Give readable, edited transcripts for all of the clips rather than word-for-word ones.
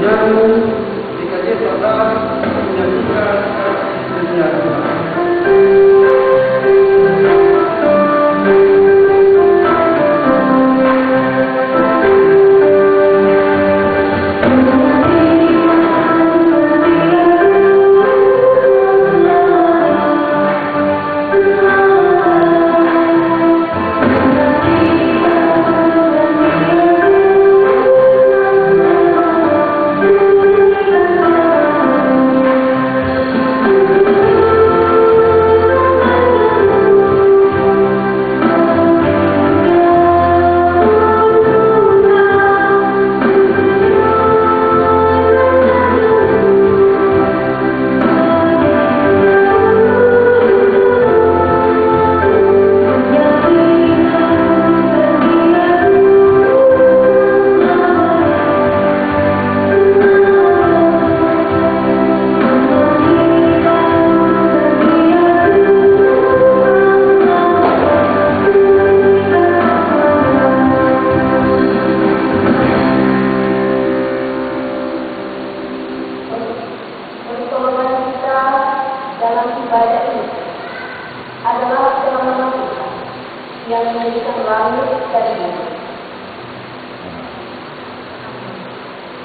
pujianmu jika dia telah menyaksikan dunia.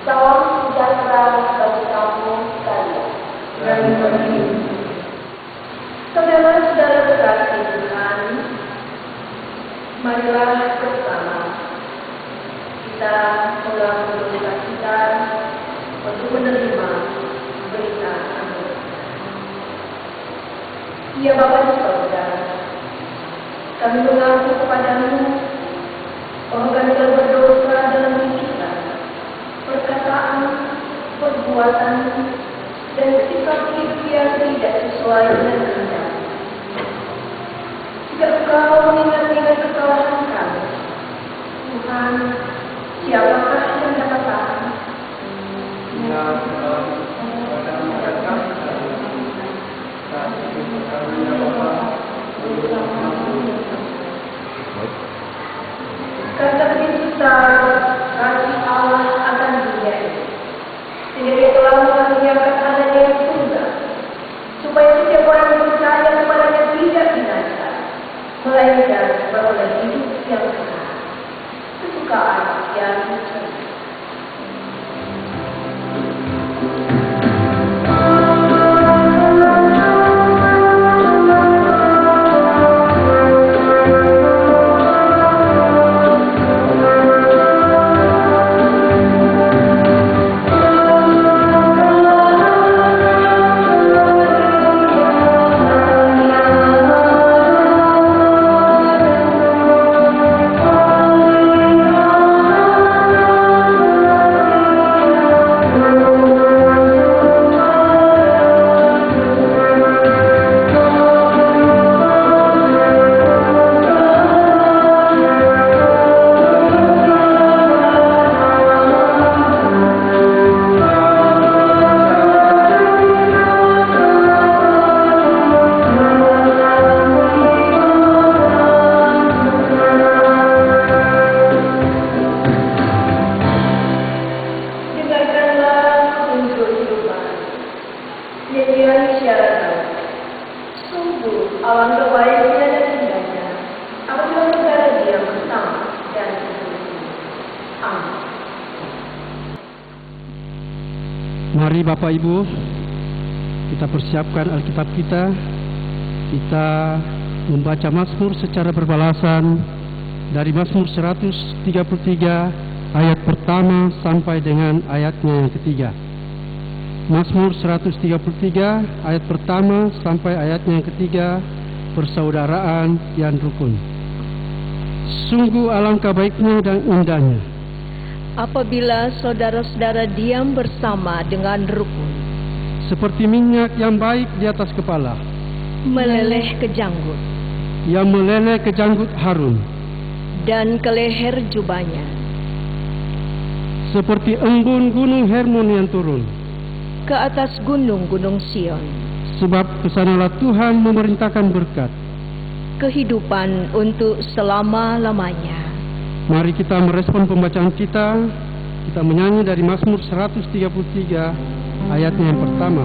Salam sejahtera bagi kamu sekalian. Saudara-saudara terkasih Tuhan, marilah bersama kita mengulang kita untuk menerima berita anugerah. Ya Bapa di Sorga, kami mengaku kepadamu bahwa kami telah berdosa dalam pikiran, perkataan, perbuatan, dan sikap hidup yang tidak sesuai dengan kehendak. Jika Engkau mengingat-ingat kesalahan kami, Tuhan, siapakah yang dapat tahan? Ya Allah, pada mereka saat itu kami ya Bapa, karena begitu besar kasih Allah akan dunia ini, sehingga Dia telah mengaruniakan anaknya yang tunggal, supaya setiap orang yang percaya kepadanya tidak binasa, melainkan beroleh hidup yang kekal. Kesukaan yang sempurna. Mari Bapak Ibu, kita persiapkan Alkitab kita. Kita membaca Mazmur secara berbalasan dari Mazmur 133 ayat pertama sampai dengan ayatnya yang ketiga. Mazmur 133 ayat pertama sampai ayatnya yang ketiga, persaudaraan yang rukun. Sungguh alangkah baiknya dan indahnya apabila saudara-saudara diam bersama dengan rukun, seperti minyak yang baik di atas kepala, meleleh ke janggut, yang meleleh ke janggut Harun, dan ke leher jubahnya, seperti embun gunung Hermon yang turun ke atas gunung-gunung Sion. Sebab kesanalah Tuhan memerintahkan berkat, kehidupan untuk selama-lamanya. Mari kita merespon pembacaan kita Kita menyanyi dari Mazmur 133 ayatnya yang pertama.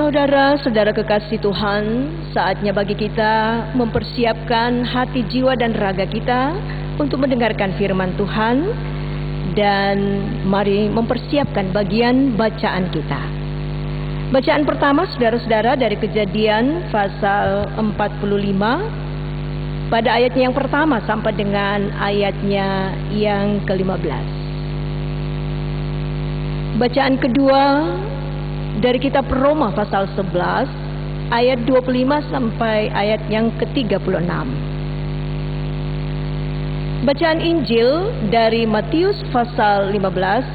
Saudara-saudara kekasih Tuhan, saatnya bagi kita mempersiapkan hati, jiwa, dan raga kita untuk mendengarkan firman Tuhan. Dan mari mempersiapkan bagian bacaan kita. Bacaan pertama, saudara-saudara, dari Kejadian pasal 45 pada ayatnya yang pertama sampai dengan ayatnya yang ke-15. Bacaan kedua dari kitab Roma pasal 11 ayat 25 sampai ayat yang ke-36. Bacaan Injil dari Matius pasal 15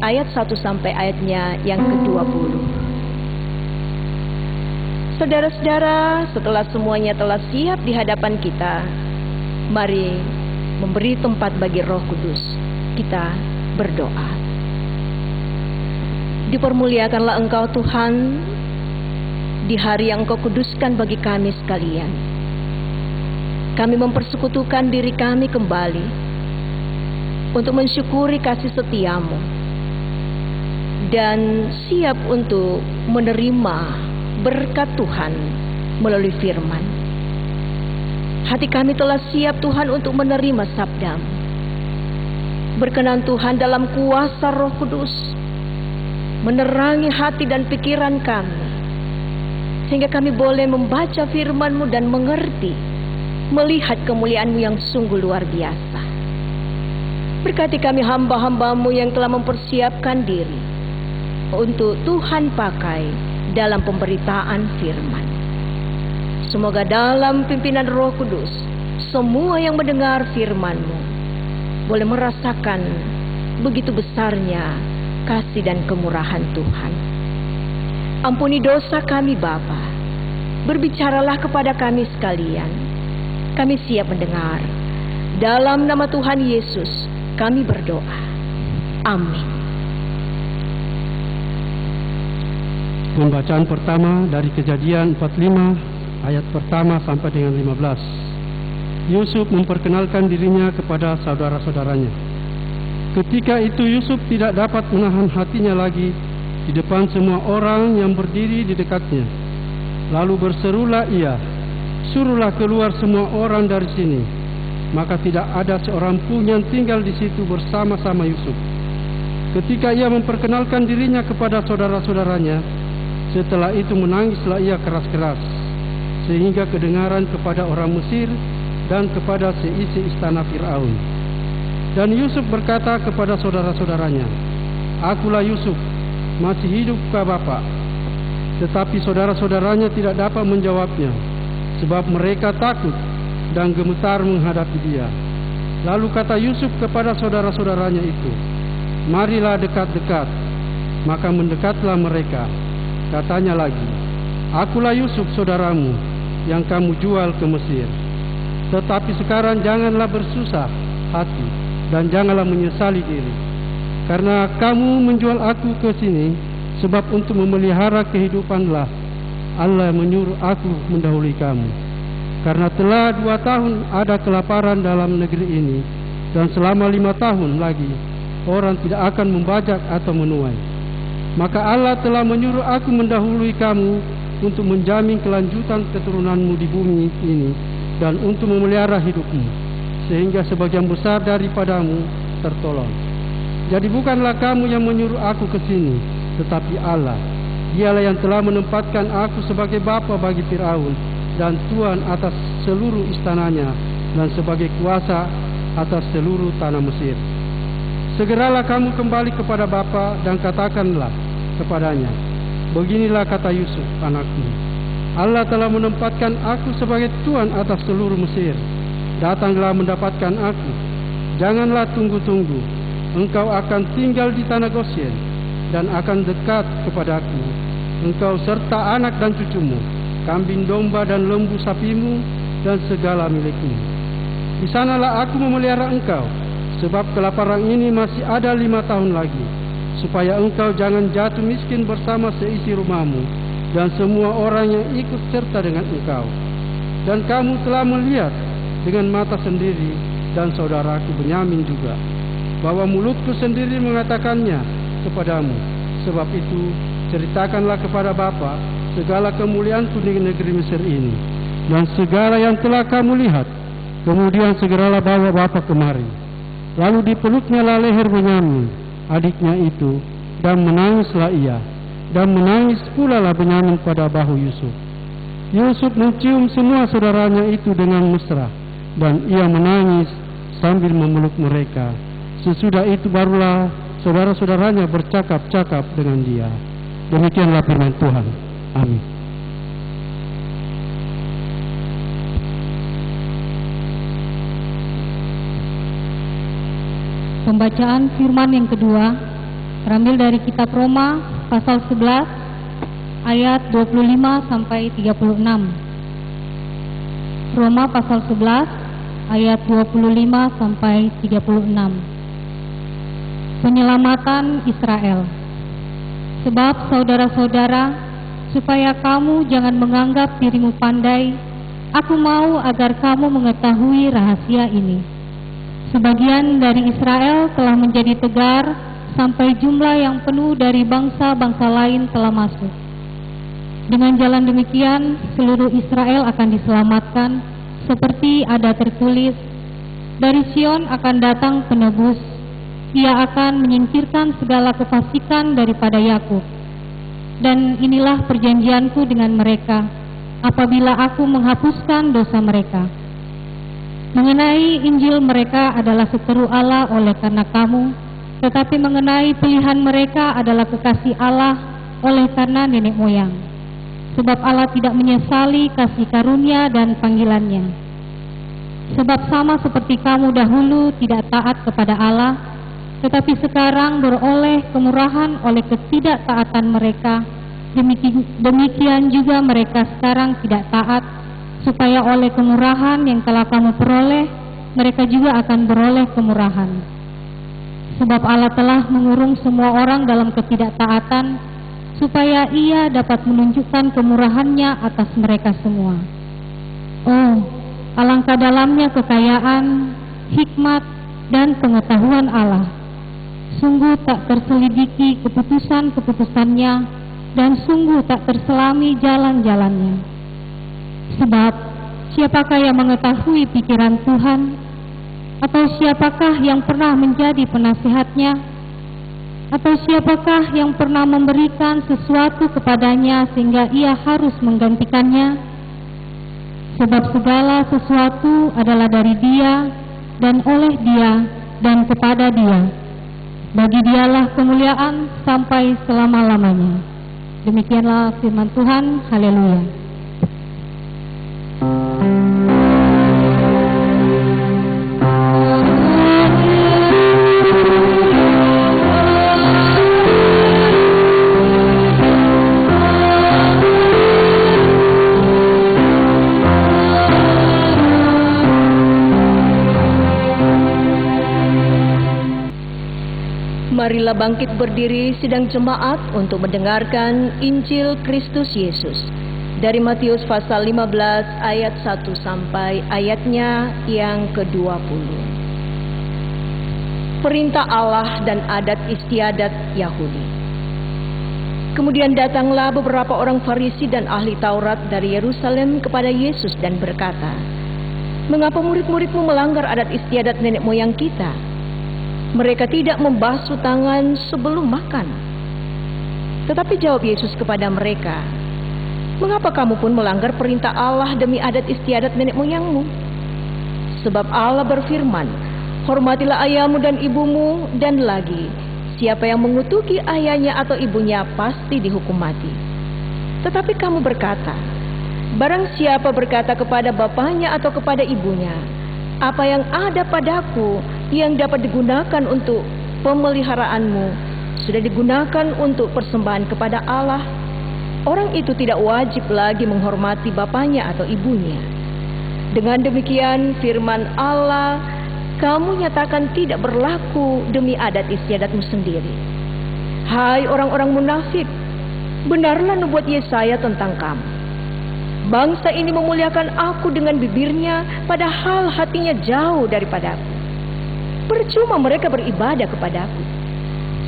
ayat 1 sampai ayatnya yang ke-20. Saudara-saudara, setelah semuanya telah siap di hadapan kita, mari memberi tempat bagi Roh Kudus. Kita berdoa. Dipermuliakanlah Engkau Tuhan di hari yang Engkau kuduskan bagi kami sekalian. Kami mempersekutukan diri kami kembali untuk mensyukuri kasih setiamu dan siap untuk menerima berkat Tuhan melalui firman. Hati kami telah siap Tuhan untuk menerima sabdamu. Berkenan Tuhan dalam kuasa Roh Kudus menerangi hati dan pikiran kami, sehingga kami boleh membaca firman-Mu dan mengerti, melihat kemuliaan-Mu yang sungguh luar biasa. Berkati kami hamba-hamba-Mu yang telah mempersiapkan diri untuk Tuhan pakai dalam pemberitaan firman. Semoga dalam pimpinan Roh Kudus, semua yang mendengar firman-Mu boleh merasakan begitu besarnya kasih dan kemurahan Tuhan. Ampuni dosa kami Bapa. Berbicaralah kepada kami sekalian. Kami siap mendengar. Dalam nama Tuhan Yesus kami berdoa. Amin. Pembacaan pertama dari Kejadian 45 ayat pertama sampai dengan 15. Yusuf memperkenalkan dirinya kepada saudara-saudaranya. Ketika itu Yusuf tidak dapat menahan hatinya lagi di depan semua orang yang berdiri di dekatnya. Lalu berserulah ia, "Suruhlah keluar semua orang dari sini." Maka tidak ada seorang pun yang tinggal di situ bersama-sama Yusuf. Ketika ia memperkenalkan dirinya kepada saudara-saudaranya, setelah itu menangislah ia keras-keras, sehingga kedengaran kepada orang Mesir dan kepada seisi istana Fir'aun. Dan Yusuf berkata kepada saudara-saudaranya, "Akulah Yusuf, masih hidupkah Bapak?" Tetapi saudara-saudaranya tidak dapat menjawabnya, sebab mereka takut dan gemetar menghadapi dia. Lalu kata Yusuf kepada saudara-saudaranya itu, "Marilah dekat-dekat." Maka mendekatlah mereka. Katanya lagi, "Akulah Yusuf saudaramu, yang kamu jual ke Mesir. Tetapi sekarang janganlah bersusah hati dan janganlah menyesali diri, karena kamu menjual aku ke sini, sebab untuk memelihara kehidupanlah Allah menyuruh aku mendahului kamu. Karena telah 2 tahun ada kelaparan dalam negeri ini, dan selama 5 tahun lagi orang tidak akan membajak atau menuai. Maka Allah telah menyuruh aku mendahului kamu untuk menjamin kelanjutan keturunanmu di bumi ini dan untuk memelihara hidupmu, sehingga sebagian besar daripadamu tertolong. Jadi bukanlah kamu yang menyuruh aku ke sini, tetapi Allah. Dialah yang telah menempatkan aku sebagai bapa bagi Firaun dan tuan atas seluruh istananya dan sebagai kuasa atas seluruh tanah Mesir. Segeralah kamu kembali kepada bapa dan katakanlah kepadanya, beginilah kata Yusuf anakmu, Allah telah menempatkan aku sebagai tuan atas seluruh Mesir. Datanglah mendapatkan aku, janganlah tunggu-tunggu. Engkau akan tinggal di tanah Gosyen dan akan dekat kepadaku, engkau serta anak dan cucumu, kambing domba dan lembu sapimu dan segala milikmu. Di sanalah aku memelihara engkau, sebab kelaparan ini masih ada 5 tahun lagi, supaya engkau jangan jatuh miskin bersama seisi rumahmu dan semua orang yang ikut serta dengan engkau. Dan kamu telah melihat dengan mata sendiri dan saudaraku Benyamin juga, bahwa mulutku sendiri mengatakannya kepadamu. Sebab itu ceritakanlah kepada Bapa segala kemuliaanku di negeri Mesir ini dan segala yang telah kamu lihat. Kemudian segeralah bawa Bapa kemari. Lalu dipeluknya leher Benyamin, adiknya itu, dan menangislah ia, dan menangis pula lah Benyamin pada bahu Yusuf. Yusuf mencium semua saudaranya itu dengan mesra, dan ia menangis sambil memeluk mereka. Sesudah itu barulah saudara-saudaranya bercakap-cakap dengan dia. Demikianlah firman Tuhan. Amin. Pembacaan firman yang kedua terambil dari kitab Roma pasal 11 ayat 25 sampai 36. Roma pasal 11 ayat 25 sampai 36. Penyelamatan Israel. Sebab saudara-saudara, supaya kamu jangan menganggap dirimu pandai, aku mau agar kamu mengetahui rahasia ini. Sebagian dari Israel telah menjadi tegar, sampai jumlah yang penuh dari bangsa-bangsa lain telah masuk. Dengan jalan demikian, seluruh Israel akan diselamatkan, seperti ada tertulis, dari Sion akan datang penebus, ia akan menyingkirkan segala kefasikan daripada Yakub. Dan inilah perjanjianku dengan mereka, apabila aku menghapuskan dosa mereka. Mengenai Injil mereka adalah seteru Allah oleh karena kamu, tetapi mengenai pilihan mereka adalah kekasih Allah oleh karena nenek moyang. Sebab Allah tidak menyesali kasih karunia dan panggilannya. Sebab sama seperti kamu dahulu tidak taat kepada Allah, tetapi sekarang beroleh kemurahan oleh ketidaktaatan mereka, demikian juga mereka sekarang tidak taat, supaya oleh kemurahan yang telah kamu peroleh, mereka juga akan beroleh kemurahan. Sebab Allah telah mengurung semua orang dalam ketidaktaatan, supaya ia dapat menunjukkan kemurahannya atas mereka semua. Oh, alangkah dalamnya kekayaan, hikmat, dan pengetahuan Allah. Sungguh tak terselidiki keputusan-keputusannya, dan sungguh tak terselami jalan-jalannya. Sebab siapakah yang mengetahui pikiran Tuhan? Atau siapakah yang pernah menjadi penasihatnya? Atau siapakah yang pernah memberikan sesuatu kepadanya sehingga ia harus menggantikannya? Sebab segala sesuatu adalah dari Dia, dan oleh Dia, dan kepada Dia. Bagi Dialah kemuliaan sampai selama-lamanya. Demikianlah firman Tuhan. Haleluya. Marilah bangkit berdiri sidang jemaat untuk mendengarkan Injil Kristus Yesus dari Matius pasal 15 ayat 1 sampai ayatnya yang ke-20. perintah Allah dan adat istiadat Yahudi. Kemudian datanglah beberapa orang Farisi dan ahli Taurat dari Yerusalem kepada Yesus dan berkata, "Mengapa murid-muridmu melanggar adat istiadat nenek moyang kita? Mereka tidak membasuh tangan sebelum makan." Tetapi jawab Yesus kepada mereka, "Mengapa kamu pun melanggar perintah Allah demi adat istiadat nenek moyangmu? Sebab Allah berfirman, 'Hormatilah ayahmu dan ibumu,' dan lagi, 'Siapa yang mengutuki ayahnya atau ibunya pasti dihukum mati.' Tetapi kamu berkata, barang siapa berkata kepada bapaknya atau kepada ibunya, 'Apa yang ada padaku yang dapat digunakan untuk pemeliharaanmu sudah digunakan untuk persembahan kepada Allah,' orang itu tidak wajib lagi menghormati bapaknya atau ibunya. Dengan demikian firman Allah kamu nyatakan tidak berlaku demi adat istiadatmu sendiri. Hai orang-orang munafik, benarlah nubuat Yesaya tentang kamu. Bangsa ini memuliakan aku dengan bibirnya, padahal hatinya jauh daripadaku. Percuma mereka beribadah kepadaku,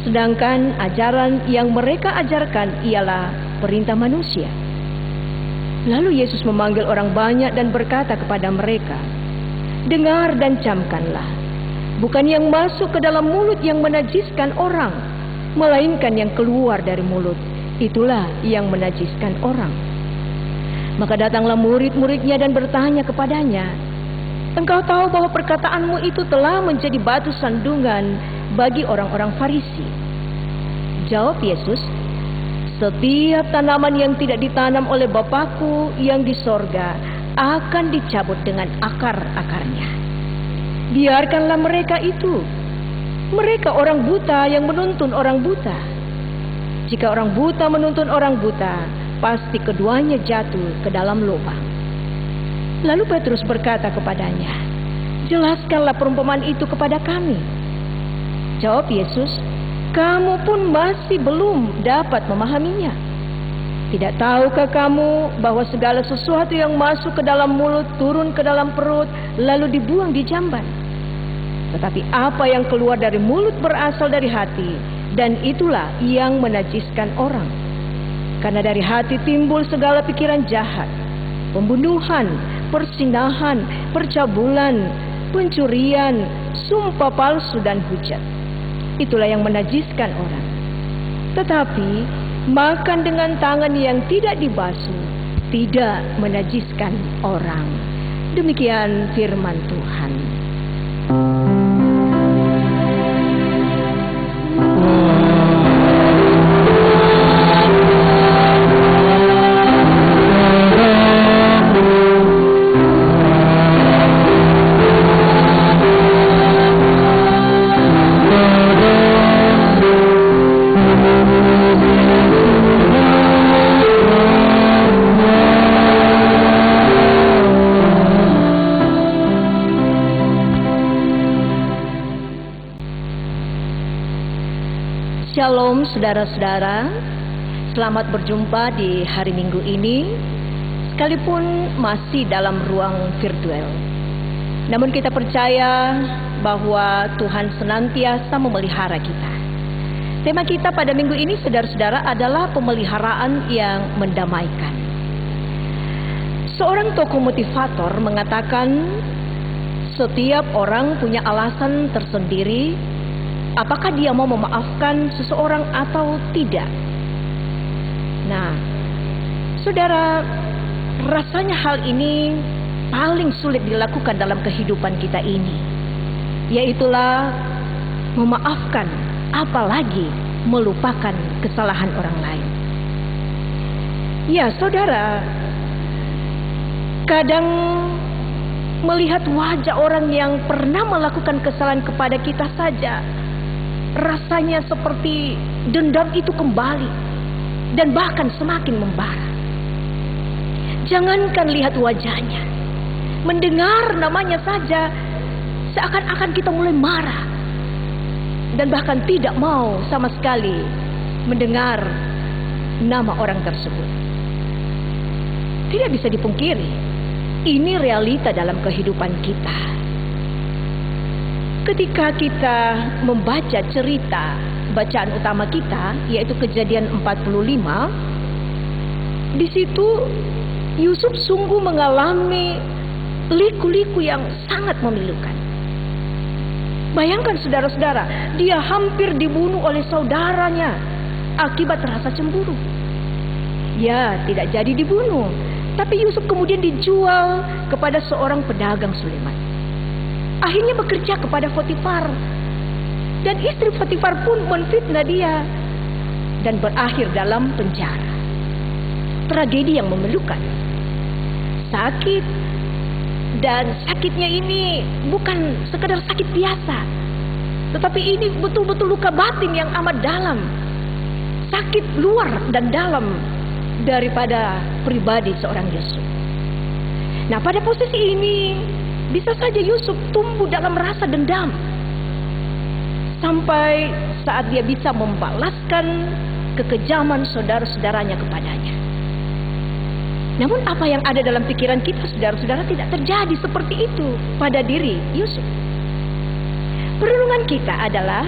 sedangkan ajaran yang mereka ajarkan ialah perintah manusia." Lalu Yesus memanggil orang banyak dan berkata kepada mereka, "Dengar dan camkanlah. Bukan yang masuk ke dalam mulut yang menajiskan orang, melainkan yang keluar dari mulut, itulah yang menajiskan orang." Maka datanglah murid-muridnya dan bertanya kepadanya, "Engkau tahu bahwa perkataanmu itu telah menjadi batu sandungan bagi orang-orang Farisi." Jawab Yesus, "Setiap tanaman yang tidak ditanam oleh Bapakku yang di sorga akan dicabut dengan akar-akarnya. Biarkanlah mereka itu. Mereka orang buta yang menuntun orang buta. Jika orang buta menuntun orang buta, pasti keduanya jatuh ke dalam lubang." Lalu Petrus berkata kepadanya, "Jelaskanlah perumpamaan itu kepada kami." Jawab Yesus, "Kamu pun masih belum dapat memahaminya. Tidak tahukah kamu bahwa segala sesuatu yang masuk ke dalam mulut turun ke dalam perut lalu dibuang di jamban? Tetapi apa yang keluar dari mulut berasal dari hati, dan itulah yang menajiskan orang. Karena dari hati timbul segala pikiran jahat, pembunuhan, persinahan, percabulan, pencurian, sumpah palsu dan hujat. Itulah yang menajiskan orang. Tetapi makan dengan tangan yang tidak dibasuh tidak menajiskan orang." Demikian firman Tuhan. Shalom saudara-saudara, selamat berjumpa di hari Minggu ini, sekalipun masih dalam ruang virtual. Namun kita percaya bahwa Tuhan senantiasa memelihara kita. Tema kita pada minggu ini saudara-saudara adalah pemeliharaan yang mendamaikan. Seorang tokoh motivator mengatakan, setiap orang punya alasan tersendiri apakah dia mau memaafkan seseorang atau tidak. Nah, saudara, rasanya hal ini paling sulit dilakukan dalam kehidupan kita ini, yaitulah memaafkan, apalagi melupakan kesalahan orang lain. Ya, saudara, kadang melihat wajah orang yang pernah melakukan kesalahan kepada kita saja, rasanya seperti dendam itu kembali dan bahkan semakin membara. Jangankan lihat wajahnya, mendengar namanya saja seakan-akan kita mulai marah dan bahkan tidak mau sama sekali mendengar nama orang tersebut. Tidak bisa dipungkiri, ini realita dalam kehidupan kita. ketika kita membaca cerita bacaan utama kita, yaitu Kejadian 45, di situ Yusuf sungguh mengalami liku-liku yang sangat memilukan. Bayangkan saudara-saudara, dia hampir dibunuh oleh saudaranya akibat rasa cemburu. Ya, tidak jadi dibunuh, tapi Yusuf kemudian dijual kepada seorang pedagang Sulaiman. Akhirnya bekerja kepada Potifar, dan istri Potifar pun menfitnah dia dan berakhir dalam penjara. Tragedi yang memilukan, sakit, dan sakitnya ini bukan sekedar sakit biasa, tetapi ini betul-betul luka batin yang amat dalam, sakit luar dan dalam daripada pribadi seorang Yusuf. Nah, pada posisi ini bisa saja Yusuf tumbuh dalam rasa dendam sampai saat dia bisa membalaskan kekejaman saudara-saudaranya kepadanya. Namun apa yang ada dalam pikiran kita, saudara-saudara, tidak terjadi seperti itu pada diri Yusuf. Perenungan kita adalah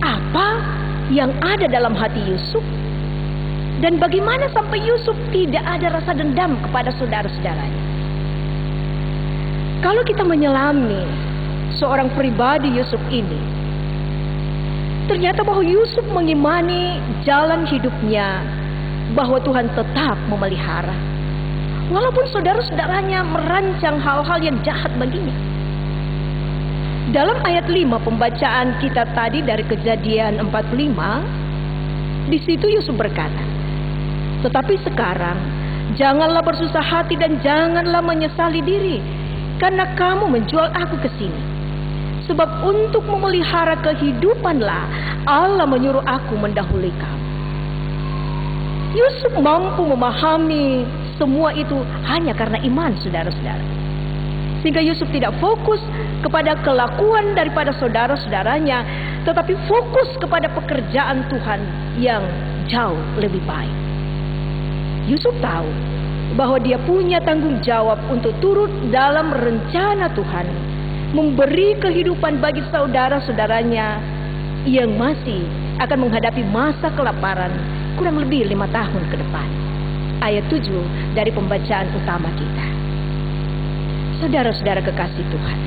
apa yang ada dalam hati Yusuf, dan bagaimana sampai Yusuf tidak ada rasa dendam kepada saudara-saudaranya. Kalau kita menyelami seorang pribadi Yusuf ini, ternyata bahwa Yusuf mengimani jalan hidupnya bahwa Tuhan tetap memelihara, walaupun saudara-saudaranya merancang hal-hal yang jahat baginya. Dalam ayat 5 pembacaan kita tadi dari Kejadian 45, di situ Yusuf berkata, "Tetapi sekarang janganlah bersusah hati dan janganlah menyesali diri, karena kamu menjual aku ke sini. Sebab untuk memelihara kehidupanlah Allah menyuruh aku mendahului kamu." Yusuf mampu memahami semua itu hanya karena iman, saudara-saudara. Sehingga Yusuf tidak fokus kepada kelakuan daripada saudara-saudaranya, tetapi fokus kepada pekerjaan Tuhan yang jauh lebih baik. Yusuf tahu bahwa dia punya tanggung jawab untuk turut dalam rencana Tuhan, memberi kehidupan bagi saudara-saudaranya yang masih akan menghadapi masa kelaparan kurang lebih 5 tahun ke depan. Ayat 7 dari pembacaan utama kita. Saudara-saudara kekasih Tuhan,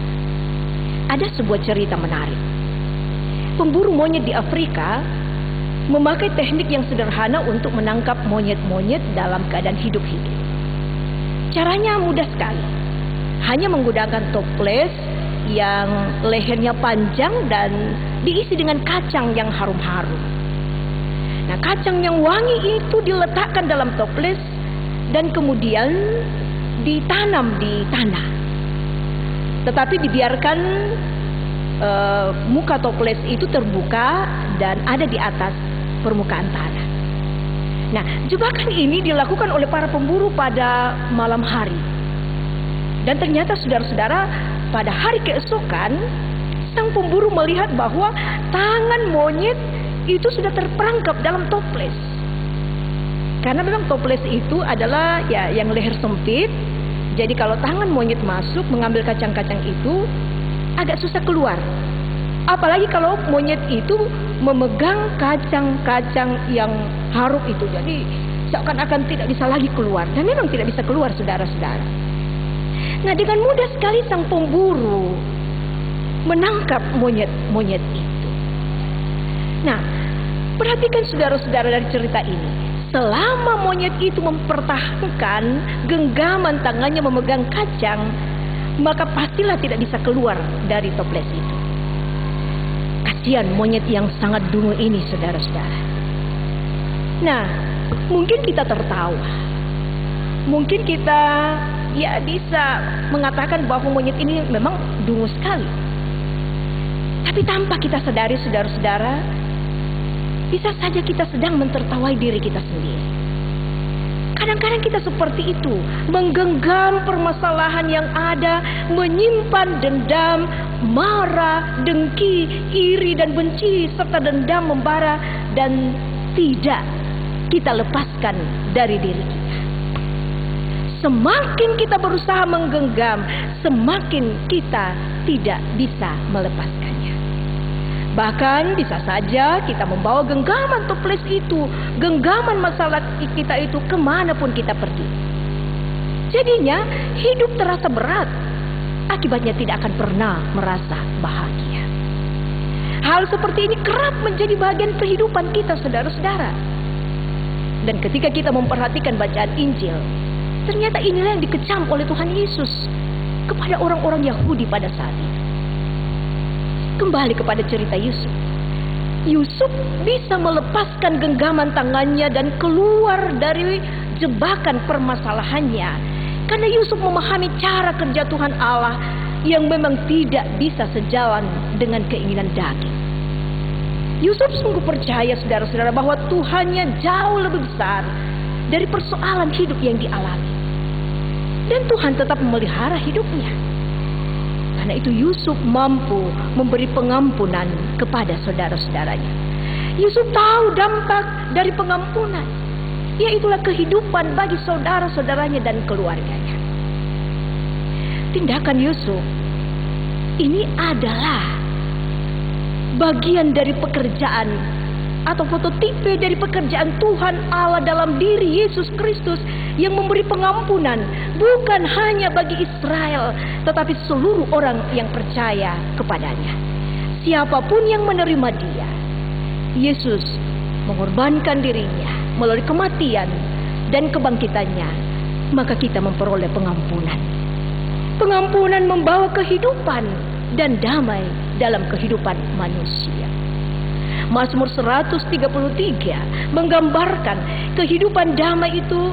ada sebuah cerita menarik. Pemburu monyet di Afrika memakai teknik yang sederhana untuk menangkap monyet-monyet dalam keadaan hidup-hidup. Caranya mudah sekali. Hanya menggunakan toples yang lehernya panjang dan diisi dengan kacang yang harum-harum. Nah, kacang yang wangi itu diletakkan dalam toples dan kemudian ditanam di tanah. Tetapi dibiarkan muka toples itu terbuka dan ada di atas permukaan tanah. Nah, jebakan ini dilakukan oleh para pemburu pada malam hari. Dan ternyata saudara-saudara, pada hari keesokan sang pemburu melihat bahwa tangan monyet itu sudah terperangkap dalam toples. Karena memang toples itu adalah yang leher sempit. Jadi kalau tangan monyet masuk mengambil kacang-kacang itu agak susah keluar. Apalagi kalau monyet itu memegang kacang-kacang yang harum itu. Jadi seakan-akan tidak bisa lagi keluar. Dan memang tidak bisa keluar, saudara-saudara. Nah, dengan mudah sekali sang pemburu menangkap monyet-monyet itu. Nah, perhatikan saudara-saudara dari cerita ini. Selama monyet itu mempertahankan genggaman tangannya memegang kacang, maka pastilah tidak bisa keluar dari toples itu. Kasihan monyet yang sangat dungu ini, saudara-saudara. Nah, mungkin kita tertawa. Mungkin kita bisa mengatakan bahwa monyet ini memang dungu sekali. Tapi tanpa kita sadari, saudara-saudara, bisa saja kita sedang mentertawai diri kita sendiri. Kadang-kadang kita seperti itu, menggenggam permasalahan yang ada, menyimpan dendam, marah, dengki, iri dan benci, serta dendam membara, dan tidak kita lepaskan dari diri kita. Semakin kita berusaha menggenggam, semakin kita tidak bisa melepaskannya. Bahkan bisa saja kita membawa genggaman toples itu, genggaman masalah kita itu kemanapun kita pergi. Jadinya hidup terasa berat, akibatnya tidak akan pernah merasa bahagia. Hal seperti ini kerap menjadi bagian kehidupan kita, saudara-saudara. Dan ketika kita memperhatikan bacaan Injil, ternyata inilah yang dikecam oleh Tuhan Yesus kepada orang-orang Yahudi pada saat itu. Kembali kepada cerita Yusuf. Yusuf bisa melepaskan genggaman tangannya dan keluar dari jebakan permasalahannya, karena Yusuf memahami cara kerja Tuhan Allah yang memang tidak bisa sejalan dengan keinginan daging. Yusuf sungguh percaya, saudara-saudara, bahwa Tuhannya jauh lebih besar dari persoalan hidup yang dialami. Dan Tuhan tetap memelihara hidupnya. Karena itu Yusuf mampu memberi pengampunan kepada saudara-saudaranya. Yusuf tahu dampak dari pengampunan, yaitulah kehidupan bagi saudara-saudaranya dan keluarganya. Tindakan Yusuf ini adalah bagian dari pekerjaan atau fototipe dari pekerjaan Tuhan Allah dalam diri Yesus Kristus yang memberi pengampunan bukan hanya bagi Israel, tetapi seluruh orang yang percaya kepadanya. Siapapun yang menerima Dia, Yesus mengorbankan dirinya melalui kematian dan kebangkitannya, maka kita memperoleh pengampunan. Pengampunan membawa kehidupan dan damai dalam kehidupan manusia. Mazmur 133 menggambarkan kehidupan damai itu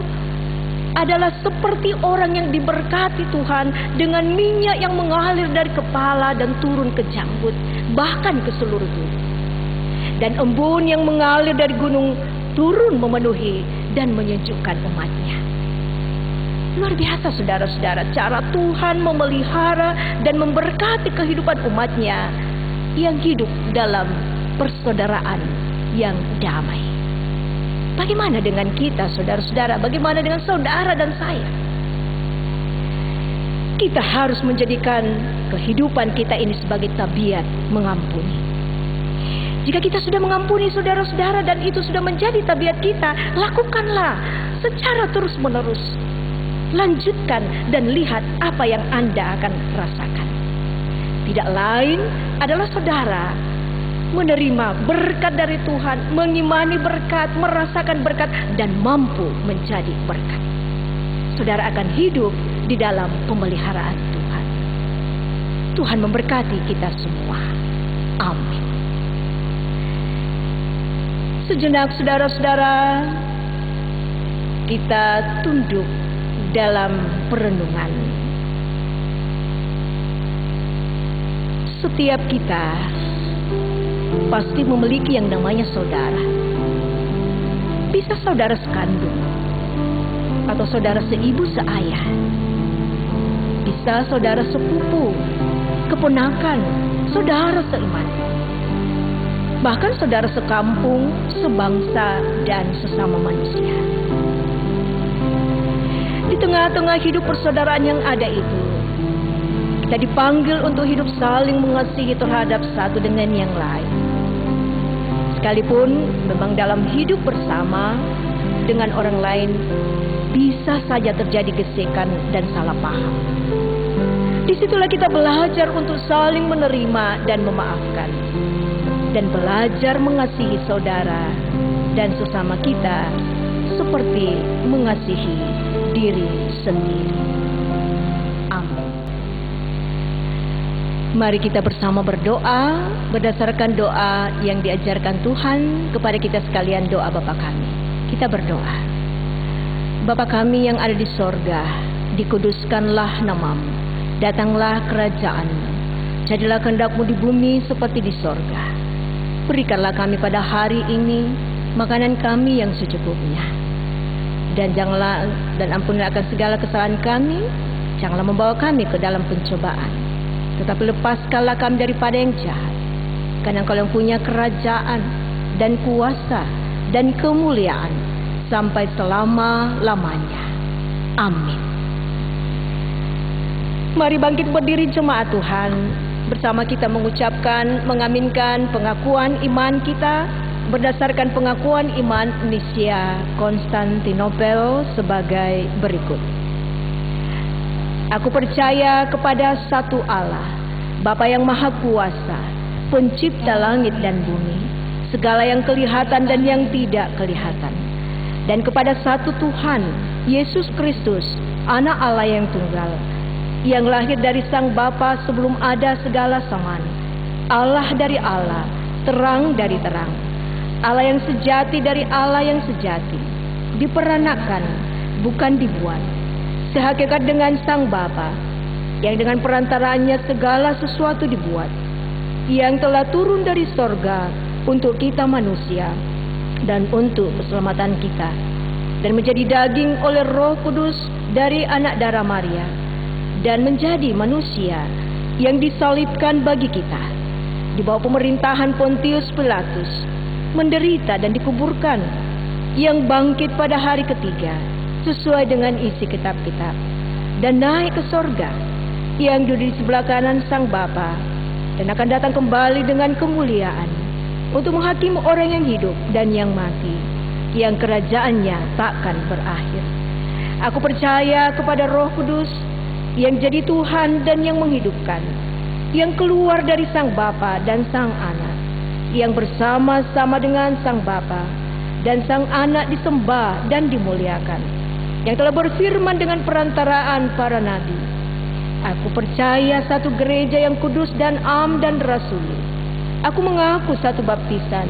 adalah seperti orang yang diberkati Tuhan dengan minyak yang mengalir dari kepala dan turun ke janggut, bahkan ke seluruh tubuh. Dan embun yang mengalir dari gunung turun memenuhi dan menyejukkan umatnya. Luar biasa, saudara-saudara, cara Tuhan memelihara dan memberkati kehidupan umatnya yang hidup dalam persaudaraan yang damai. Bagaimana dengan kita, saudara-saudara? Bagaimana dengan saudara dan saya? Kita harus menjadikan kehidupan kita ini sebagai tabiat mengampuni. Jika kita sudah mengampuni saudara-saudara dan itu sudah menjadi tabiat kita, lakukanlah secara terus-menerus. Lanjutkan dan lihat apa yang Anda akan rasakan. Tidak lain adalah saudara menerima berkat dari Tuhan, mengimani berkat, merasakan berkat, dan mampu menjadi berkat. Saudara akan hidup di dalam pemeliharaan Tuhan. Tuhan memberkati kita semua. Amin. Sejenak, saudara-saudara, kita tunduk dalam perenungan. Setiap kita pasti memiliki yang namanya saudara. Bisa saudara sekandung atau saudara seibu seayah. Bisa saudara sepupu, keponakan, saudara seiman. Bahkan saudara sekampung, sebangsa, dan sesama manusia. Di tengah-tengah hidup persaudaraan yang ada itu, kita dipanggil untuk hidup saling mengasihi terhadap satu dengan yang lain. Sekalipun memang dalam hidup bersama dengan orang lain bisa saja terjadi gesekan dan salah paham. Disitulah kita belajar untuk saling menerima dan memaafkan, dan belajar mengasihi saudara dan sesama kita seperti mengasihi diri sendiri. Amin. Mari kita bersama berdoa berdasarkan doa yang diajarkan Tuhan kepada kita sekalian, doa Bapa kami. Kita berdoa. Bapa kami yang ada di sorga, dikuduskanlah namamu, datanglah kerajaan-Mu, jadilah kehendak-Mu di bumi seperti di sorga. Berikanlah kami pada hari ini makanan kami yang secukupnya. Dan ampunilah akan segala kesalahan kami. Janganlah membawa kami ke dalam pencobaan, tetapi lepaskanlah kami daripada yang jahat. Karena Engkau yang punya kerajaan dan kuasa dan kemuliaan sampai selama-lamanya. Amin. Mari bangkit berdiri jemaat Tuhan. Bersama kita mengucapkan, mengaminkan pengakuan iman kita berdasarkan pengakuan iman Nisia Konstantinopel sebagai berikut. Aku percaya kepada satu Allah, Bapa yang Maha Kuasa, Pencipta langit dan bumi, segala yang kelihatan dan yang tidak kelihatan, dan kepada satu Tuhan, Yesus Kristus, Anak Allah yang tunggal, yang lahir dari Sang Bapa sebelum ada segala zaman, Allah dari Allah, terang dari terang, Allah yang sejati dari Allah yang sejati, diperanakan, bukan dibuat, sehakikat dengan Sang Bapa, yang dengan perantaraannya segala sesuatu dibuat, yang telah turun dari sorga untuk kita manusia dan untuk keselamatan kita, dan menjadi daging oleh Roh Kudus dari anak darah Maria, dan menjadi manusia yang disalibkan bagi kita, di bawah pemerintahan Pontius Pilatus, menderita dan dikuburkan, yang bangkit pada hari ketiga sesuai dengan isi kitab-kitab, dan naik ke sorga, yang duduk di sebelah kanan Sang Bapa, dan akan datang kembali dengan kemuliaan untuk menghakimi orang yang hidup dan yang mati, yang kerajaannya takkan berakhir. Aku percaya kepada Roh Kudus yang jadi Tuhan dan yang menghidupkan, yang keluar dari Sang Bapa dan Sang Anak, yang bersama-sama dengan Sang Bapa dan Sang Anak disembah dan dimuliakan, yang telah berfirman dengan perantaraan para nabi. Aku percaya satu gereja yang kudus dan am dan rasuli. Aku mengaku satu baptisan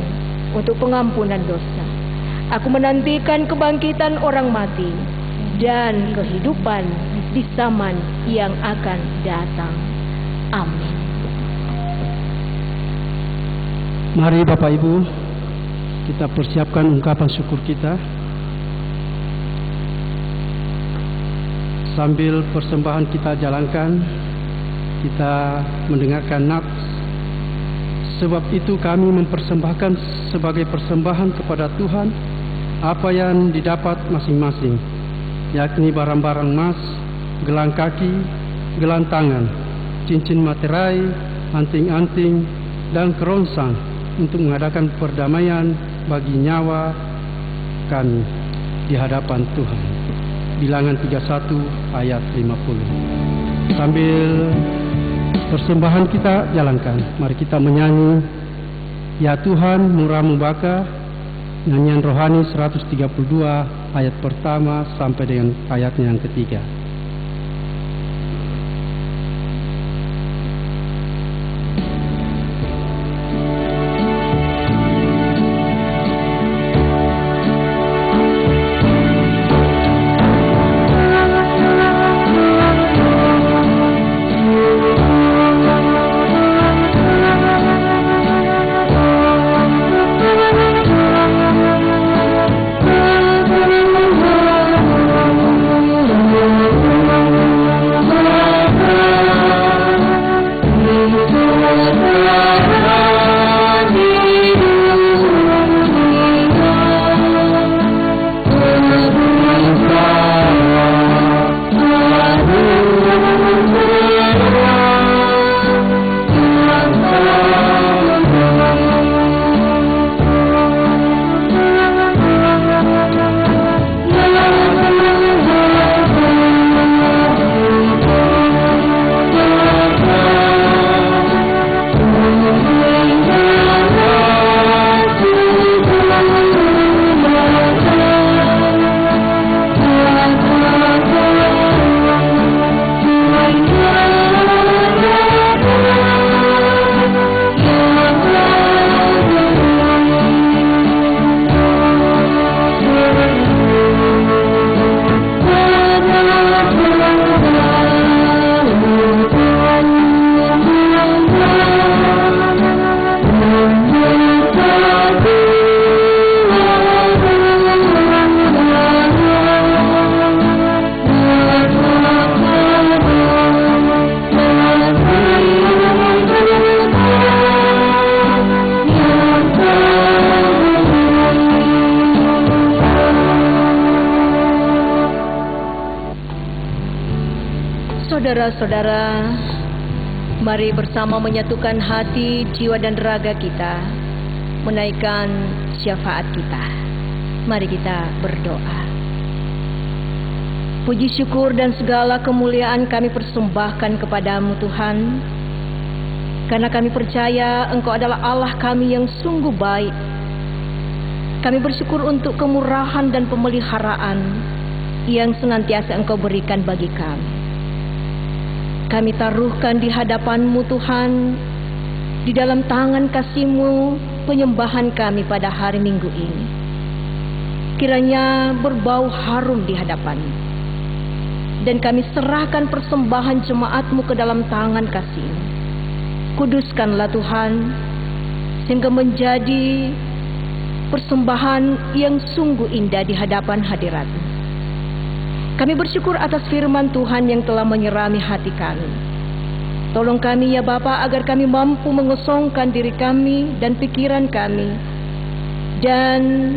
untuk pengampunan dosa. Aku menantikan kebangkitan orang mati dan kehidupan di zaman yang akan datang. Amin. Mari Bapak Ibu, kita persiapkan ungkapan syukur kita. Sambil persembahan kita jalankan, kita mendengarkan nats. Sebab itu kami mempersembahkan sebagai persembahan kepada Tuhan apa yang didapat masing-masing, yakni barang-barang emas, gelang kaki, gelang tangan, cincin materai, anting-anting, dan kerongsang untuk mengadakan perdamaian bagi nyawa kami di hadapan Tuhan. Bilangan 31 ayat 50. Sambil persembahan kita jalankan, mari kita menyanyi Ya Tuhan Murah-Mu Baka, nyanyian rohani 132 ayat pertama sampai dengan ayatnya yang ketiga. Saudara-saudara, mari bersama menyatukan hati, jiwa dan raga kita, menaikkan syafaat kita. Mari kita berdoa. Puji syukur dan segala kemuliaan kami persembahkan kepadamu Tuhan, karena kami percaya Engkau adalah Allah kami yang sungguh baik. Kami bersyukur untuk kemurahan dan pemeliharaan yang senantiasa Engkau berikan bagi kami. Kami taruhkan di hadapan-Mu Tuhan, di dalam tangan kasih-Mu penyembahan kami pada hari Minggu ini. Kiranya berbau harum di hadapan-Mu, dan kami serahkan persembahan jemaat-Mu ke dalam tangan kasih-Mu. Kuduskanlah Tuhan, sehingga menjadi persembahan yang sungguh indah di hadapan hadirat-Mu. Kami bersyukur atas firman Tuhan yang telah menyerami hati kami. Tolong kami ya Bapa, agar kami mampu mengosongkan diri kami dan pikiran kami, dan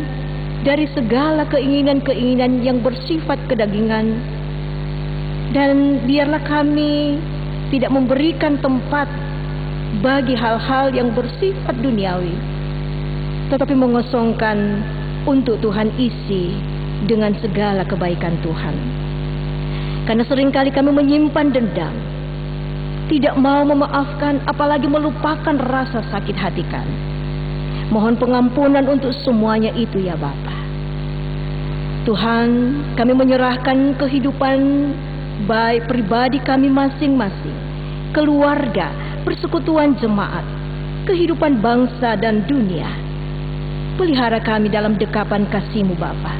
dari segala keinginan-keinginan yang bersifat kedagingan, dan biarlah kami tidak memberikan tempat bagi hal-hal yang bersifat duniawi, tetapi mengosongkan untuk Tuhan isi dengan segala kebaikan Tuhan. Karena seringkali kami menyimpan dendam, tidak mau memaafkan, apalagi melupakan rasa sakit hati kami. Mohon pengampunan untuk semuanya itu ya Bapa. Tuhan, kami menyerahkan kehidupan baik pribadi kami masing-masing, keluarga, persekutuan jemaat, kehidupan bangsa dan dunia. Pelihara kami dalam dekapan kasih-Mu Bapa,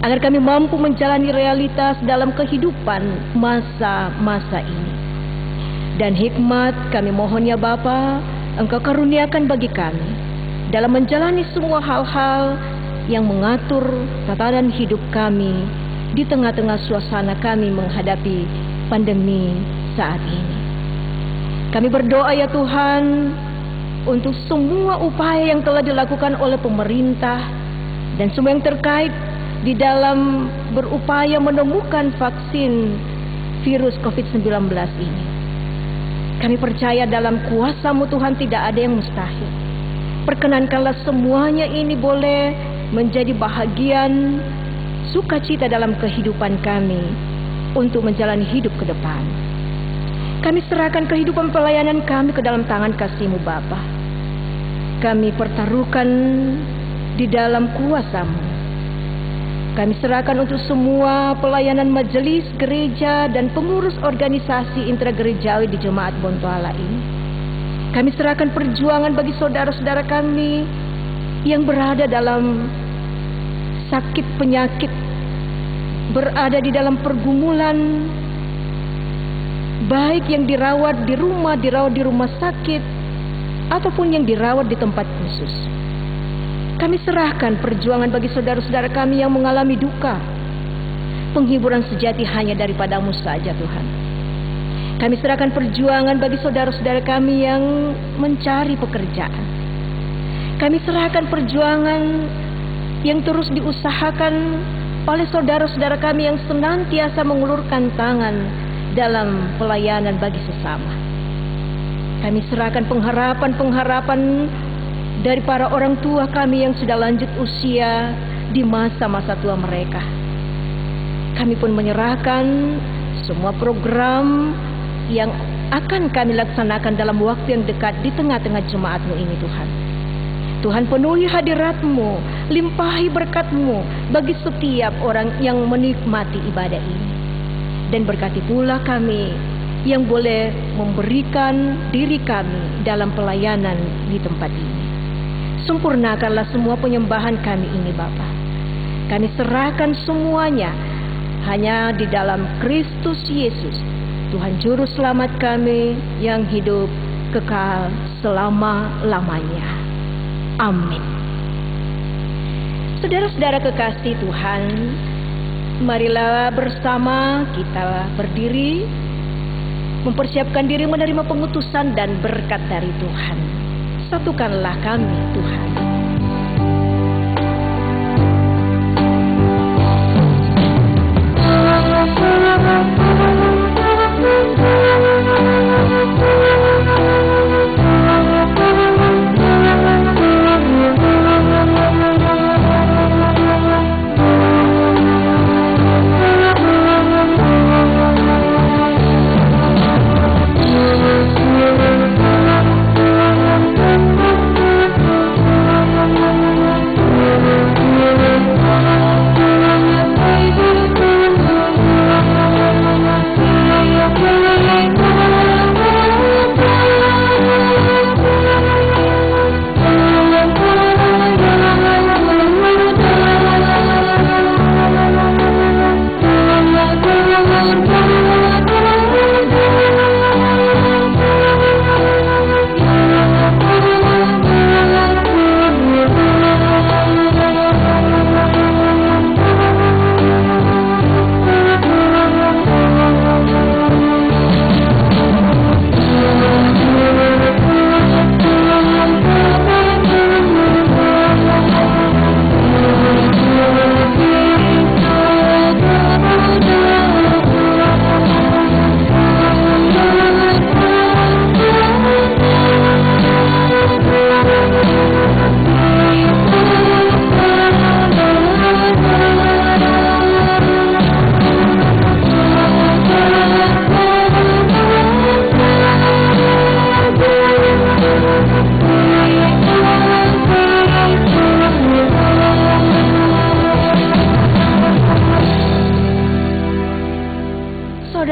agar kami mampu menjalani realitas dalam kehidupan masa-masa ini. Dan hikmat kami mohon ya Bapa, Engkau karuniakan bagi kami dalam menjalani semua hal-hal yang mengatur tatanan hidup kami di tengah-tengah suasana kami menghadapi pandemi saat ini. Kami berdoa ya Tuhan, untuk semua upaya yang telah dilakukan oleh pemerintah dan semua yang terkait di dalam berupaya menemukan vaksin virus COVID-19 ini. Kami percaya dalam kuasa-Mu Tuhan tidak ada yang mustahil. Perkenankanlah semuanya ini boleh menjadi bahagian sukacita dalam kehidupan kami untuk menjalani hidup ke depan. Kami serahkan kehidupan pelayanan kami ke dalam tangan kasih-Mu Bapa. Kami pertaruhkan di dalam kuasa-Mu. Kami serahkan untuk semua pelayanan majelis gereja dan pengurus organisasi intragerejawi di Jemaat Bontoala ini. Kami serahkan perjuangan bagi saudara-saudara kami yang berada dalam sakit penyakit, berada di dalam pergumulan, baik yang dirawat di rumah sakit, ataupun yang dirawat di tempat khusus. Kami serahkan perjuangan bagi saudara-saudara kami yang mengalami duka. Penghiburan sejati hanya daripada-Mu saja Tuhan. Kami serahkan perjuangan bagi saudara-saudara kami yang mencari pekerjaan. Kami serahkan perjuangan yang terus diusahakan oleh saudara-saudara kami yang senantiasa mengulurkan tangan dalam pelayanan bagi sesama. Kami serahkan pengharapan-pengharapan dari para orang tua kami yang sudah lanjut usia di masa-masa tua mereka. Kami pun menyerahkan semua program yang akan kami laksanakan dalam waktu yang dekat di tengah-tengah jemaat-Mu ini Tuhan. Tuhan, penuhi hadirat-Mu, limpahi berkat-Mu bagi setiap orang yang menikmati ibadah ini. Dan berkati pula kami yang boleh memberikan diri kami dalam pelayanan di tempat ini. Sempurnakanlah semua penyembahan kami ini Bapa. Kami serahkan semuanya hanya di dalam Kristus Yesus, Tuhan Juru Selamat kami yang hidup kekal selama-lamanya. Amin. Saudara-saudara kekasih Tuhan, marilah bersama kita berdiri, mempersiapkan diri menerima pengutusan dan berkat dari Tuhan. Satukanlah kami Tuhan.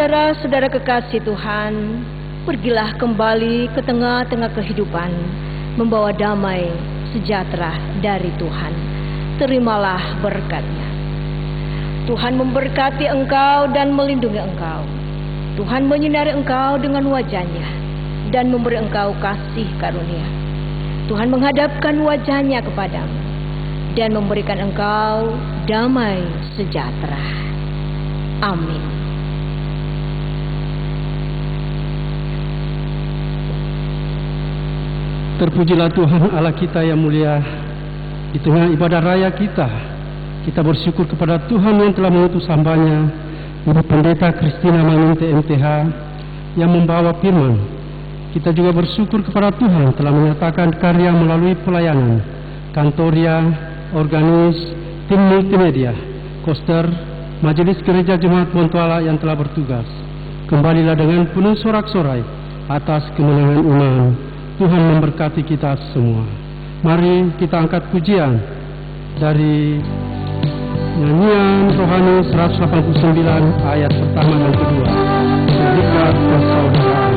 Saudara-saudara kekasih Tuhan, pergilah kembali ke tengah-tengah kehidupan, membawa damai sejahtera dari Tuhan. Terimalah berkat-Nya. Tuhan memberkati engkau dan melindungi engkau. Tuhan menyinari engkau dengan wajah-Nya dan memberi engkau kasih karunia. Tuhan menghadapkan wajah-Nya kepadamu dan memberikan engkau damai sejahtera. Amin. Terpujilah Tuhan Allah kita yang mulia. Di tengah ibadah raya kita bersyukur kepada Tuhan yang telah mengutus hamba-Nya, Ibu Pendeta Christina Maninte MTH, yang membawa firman. Kita juga bersyukur kepada Tuhan telah menyatakan karya melalui pelayanan kantoria, organis, tim multimedia, koster, Majelis Gereja Jemaat Bontuala yang telah bertugas. Kembalilah dengan penuh sorak-sorai atas kemenangan iman. Tuhan memberkati kita semua. Mari kita angkat pujian dari nyanyian rohani 189 ayat pertama dan kedua. Berikat persaudaraan.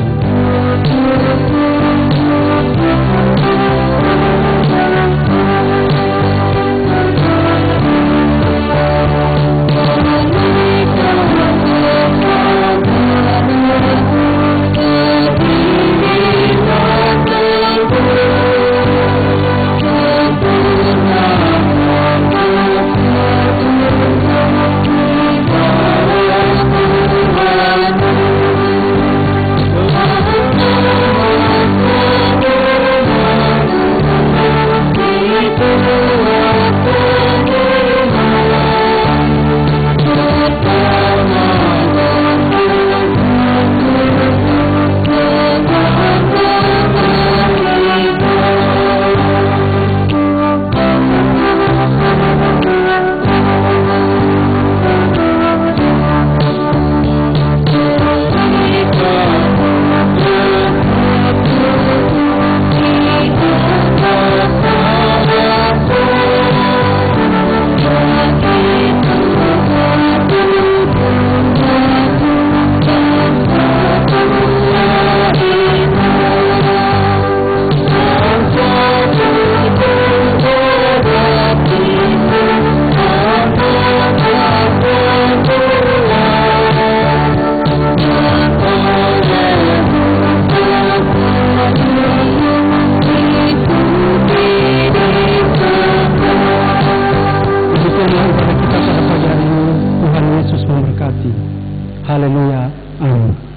Haleluya. Amin.